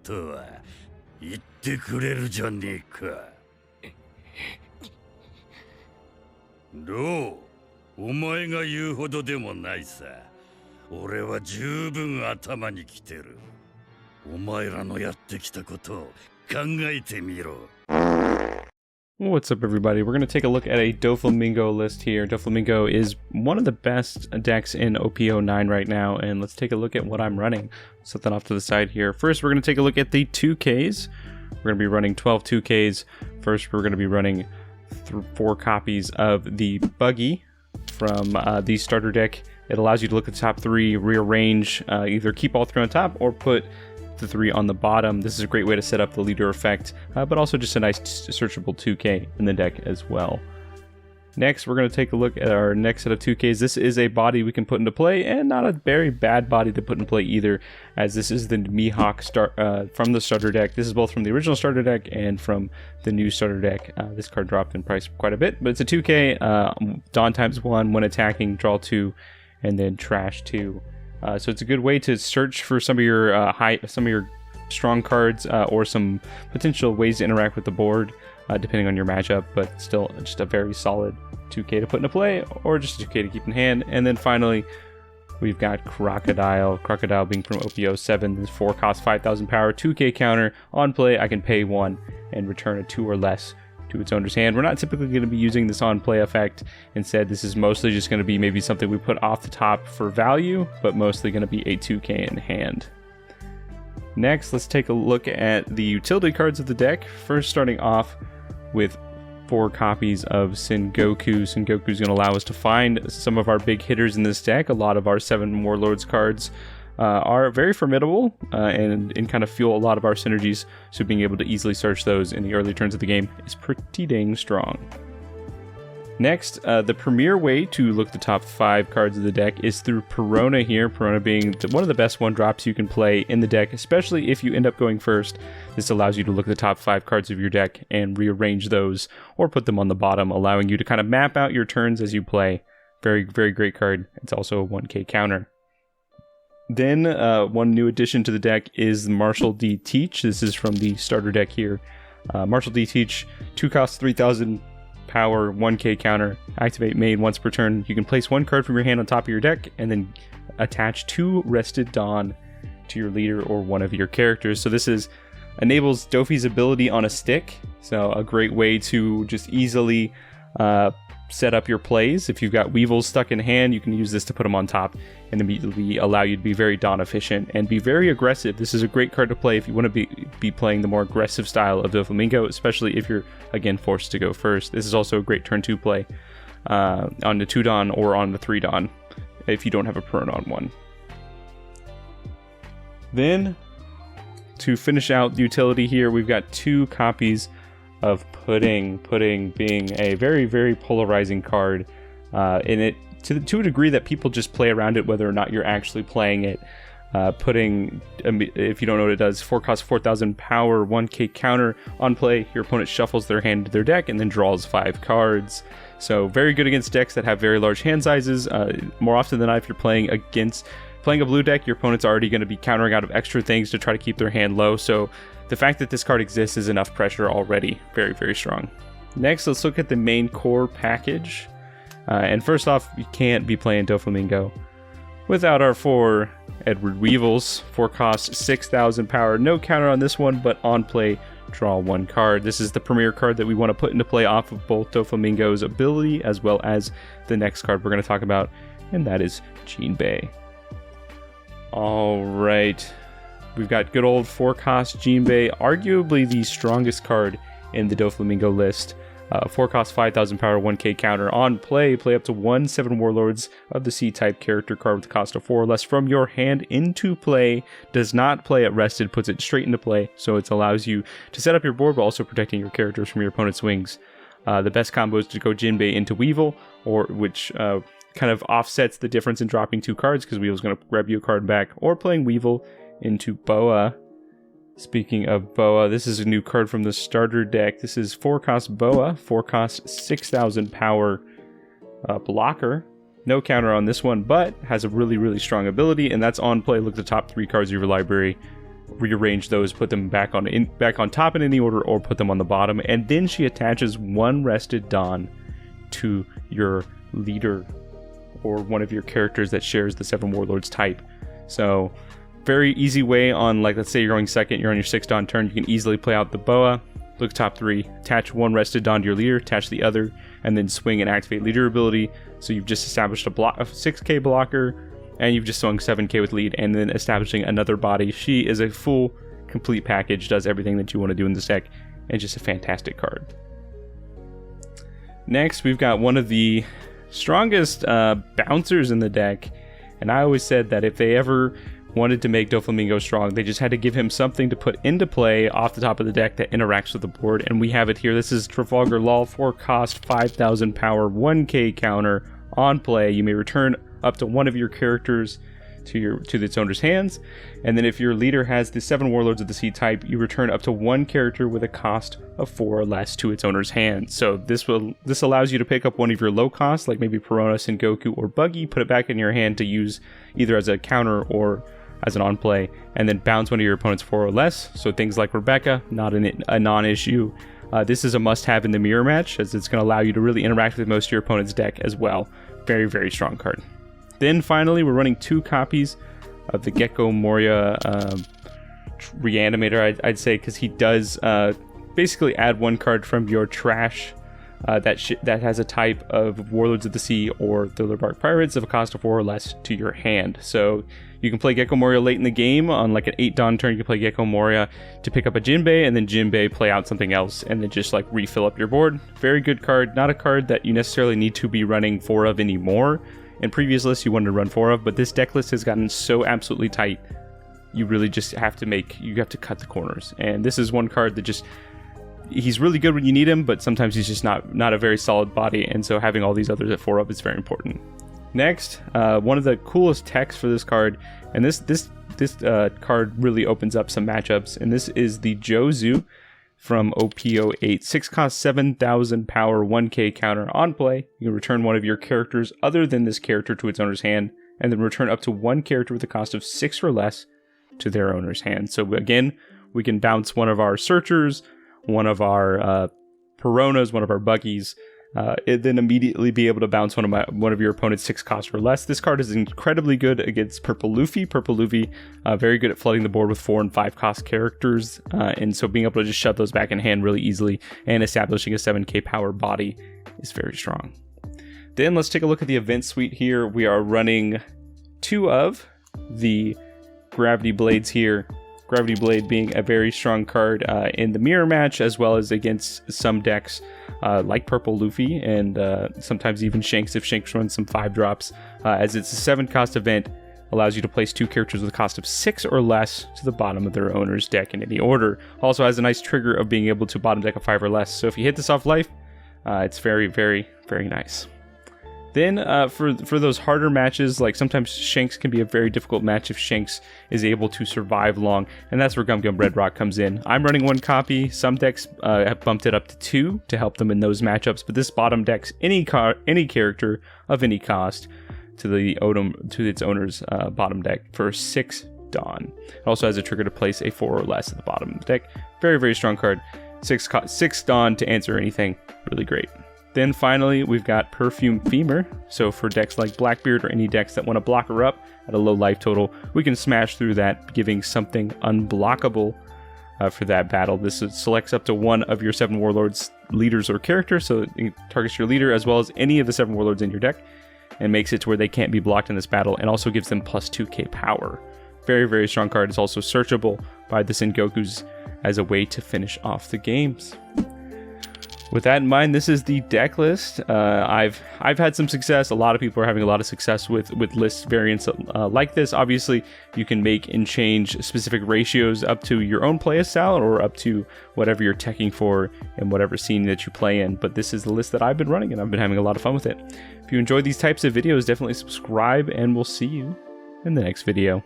とは言ってくれるじゃねえか。どう？お前が言うほどでもないさ。俺は十分頭にきてる。お前らのやってきたことを考えてみろ。What's up, everybody? We're going to take a look at a Doflamingo list here. Doflamingo is one of the best decks in OP09 right now, and let's take a look at what I'm running. Set that off to the side here. First, we're going to take a look at the 2Ks. We're going to be running 12 2Ks. First, we're going to be running 4 copies of the Buggy from the starter deck. It allows you to look at the top 3, rearrange, either keep all 3 on top or put the 3 on the bottom. This is a great way to set up the leader effect, but also just a nice searchable 2K in the deck as well. Next, we're going to take a look at our next set of 2Ks. This is a body we can put into play, and not a very bad body to put in play either, as this is the Mihawk from the starter deck. This is both from the original starter deck and from the new starter deck. This card dropped in price quite a bit, but it's a 2K, Dawn ×1, when attacking, draw 2, and then trash 2. So it's a good way to search for some of your strong cards or some potential ways to interact with the board, depending on your matchup. But still, just a very solid 2K to put into play, or just a 2K to keep in hand. And then finally, we've got Crocodile. Crocodile being from OP07. This 4 cost 5,000 power, 2K counter. On play, I can pay 1 and return a 2 or less to its owner's hand. We're not typically going to be using this on play effect. Instead, this is mostly just going to be maybe something we put off the top for value, but mostly going to be a 2K in hand. Next, let's take a look at the utility cards of the deck. First, starting off with 4 copies of Sengoku. Sengoku is going to allow us to find some of our big hitters in this deck. A lot of our 7 Warlords cards are very formidable and kind of fuel a lot of our synergies, so being able to easily search those in the early turns of the game is pretty dang strong. Next, the premier way to look at the top 5 cards of the deck is through Perona here. Perona being one of the best 1-drops you can play in the deck, especially if you end up going first. This allows you to look at the top 5 cards of your deck and rearrange those or put them on the bottom, allowing you to kind of map out your turns as you play. Very, very great card. It's also a 1K counter. Then, one new addition to the deck is Marshall D. Teach. This is from the starter deck here. Marshall D. Teach, 2 cost 3,000 power, 1K counter. Activate main once per turn. You can place 1 card from your hand on top of your deck and then attach 2 Rested Dawn to your leader or one of your characters. So this enables Dofi's ability on a stick. So a great way to just easily set up your plays. If you've got Weevils stuck in hand, you can use this to put them on top and immediately allow you to be very Dawn efficient and be very aggressive. This is a great card to play if you want to be playing the more aggressive style of Doflamingo, especially if you're, again, forced to go first. This is also a great turn 2 play on the 2 Dawn or on the 3 Dawn if you don't have a Perona on 1. Then, to finish out the utility here, we've got 2 copies of Pudding. Pudding being a very, very polarizing card in it to a degree that people just play around it whether or not you're actually playing it. Pudding, if you don't know what it does, 4 cost 4,000 power, 1K counter. On play, your opponent shuffles their hand to their deck and then draws 5 cards. So very good against decks that have very large hand sizes. More often than not, if you're playing a blue deck, your opponent's already going to be countering out of extra things to try to keep their hand low. So the fact that this card exists is enough pressure already. Very, very strong. Next, let's look at the main core package. And first off, you can't be playing Doflamingo without our 4 Edward Weevils. 4 cost 6,000 power. No counter on this one, but on play, draw 1 card. This is the premier card that we want to put into play off of both Doflamingo's ability as well as the next card we're going to talk about, and that is Jinbei. Alright. We've got good old 4 cost Jinbei, arguably the strongest card in the Doflamingo list. 4 cost 5,000 power, 1K counter. On play up to 1 7 Warlords of the C-type character card with a cost of 4 or less from your hand into play. Does not play at rested, puts it straight into play, so it allows you to set up your board while also protecting your characters from your opponent's wings. The best combo is to go Jinbei into Weevil, which kind of offsets the difference in dropping 2 cards, because Weevil's going to grab you a card back, or playing Weevil into Boa. Speaking of Boa, this is a new card from the starter deck. This is 4 cost Boa, 4 cost 6,000 power blocker. No counter on this one, but has a really, really strong ability, and that's on play. Look at the top 3 cards of your library rearrange those, put them back on top in any order, or put them on the bottom. And then she attaches one rested Dawn to your leader or one of your characters that shares the Seven Warlords type. So very easy way on, like, let's say you're going second, you're on your 6th Dawn turn, you can easily play out the boa, look top 3, attach one rested Dawn to your leader, attach the other, and then swing and activate leader ability. So you've just established a 6k blocker, and you've just swung 7k with lead, and then establishing another body. She is a full, complete package, does everything that you want to do in this deck, and just a fantastic card. Next, we've got one of the strongest bouncers in the deck, and I always said that if they ever wanted to make Doflamingo strong, they just had to give him something to put into play off the top of the deck that interacts with the board, and we have it here. This is Trafalgar Law, 4 cost, 5,000 power, 1k counter. On play, you may return up to one of your characters to its owner's hands, and then if your leader has the 7 Warlords of the Sea type, you return up to one character with a cost of 4 or less to its owner's hand. So this allows you to pick up one of your low costs, like maybe Piranha, Sengoku, or Buggy, put it back in your hand to use either as a counter or as an on play, and then bounce one of your opponent's 4 or less. So things like Rebecca, not a non-issue. This is a must-have in the mirror match, as it's going to allow you to really interact with most of your opponent's deck as well. Very, very strong card. Then finally, we're running 2 copies of the Gecko Moria Reanimator, I'd say, because he does basically add one card from your trash that has a type of Warlords of the Sea or Thrillerbark Pirates of a cost of 4 or less to your hand. So you can play Gecko Moria late in the game. On like an 8 Dawn turn, you can play Gecko Moria to pick up a Jinbei, and then Jinbei play out something else, and then just like refill up your board. Very good card. Not a card that you necessarily need to be running 4 of anymore. In previous lists, you wanted to run 4 of, but this deck list has gotten so absolutely tight. You really just have to cut the corners. And this is one card that just, he's really good when you need him, but sometimes he's just not a very solid body, and so having all these others at 4 up is very important. Next, one of the coolest techs for this card, and this card really opens up some matchups, and this is the Jozu from OP09. 6 cost, 7,000 power, 1k counter. On play, you can return one of your characters other than this character to its owner's hand, and then return up to one character with a cost of 6 or less to their owner's hand. So again, we can bounce one of our Searchers, one of our Piranhas, one of our Buggies, and then immediately be able to bounce one of your opponent's 6 costs or less. This card is incredibly good against Purple Luffy. Purple Luffy, very good at flooding the board with 4 and 5 cost characters, and so being able to just shove those back in hand really easily and establishing a 7k power body is very strong. Then let's take a look at the event suite here. We are running 2 of the Gravity Blades here. Gravity Blade being a very strong card in the mirror match, as well as against some decks like Purple Luffy, and sometimes even Shanks if Shanks runs some 5 drops, as it's a 7 cost event, allows you to place 2 characters with a cost of 6 or less to the bottom of their owner's deck in any order. Also has a nice trigger of being able to bottom deck a 5 or less, so if you hit this off life, it's very, very, very nice. Then for those harder matches, like sometimes Shanks can be a very difficult match if Shanks is able to survive long, and that's where Gum Gum Red Rock comes in. I'm running 1 copy. Some decks have bumped it up to 2 to help them in those matchups, but this bottom decks any character of any cost to its owner's bottom deck for 6 Dawn. It also has a trigger to place a 4 or less at the bottom of the deck. Very, very strong card. 6 Dawn to answer anything. Really great. Then finally, we've got Perfume Femur. So for decks like Blackbeard or any decks that want to block her up at a low life total, we can smash through that, giving something unblockable for that battle. This selects up to one of your 7 Warlords leaders or characters, so it targets your leader as well as any of the 7 Warlords in your deck, and makes it to where they can't be blocked in this battle, and also gives them plus 2k power. Very, very strong card. It's also searchable by the Sengokus as a way to finish off the games. With that in mind, this is the deck list. I've had some success. A lot of people are having a lot of success with list variants like this. Obviously, you can make and change specific ratios up to your own playstyle or up to whatever you're teching for and whatever scene that you play in. But this is the list that I've been running, and I've been having a lot of fun with it. If you enjoyed these types of videos, definitely subscribe, and we'll see you in the next video.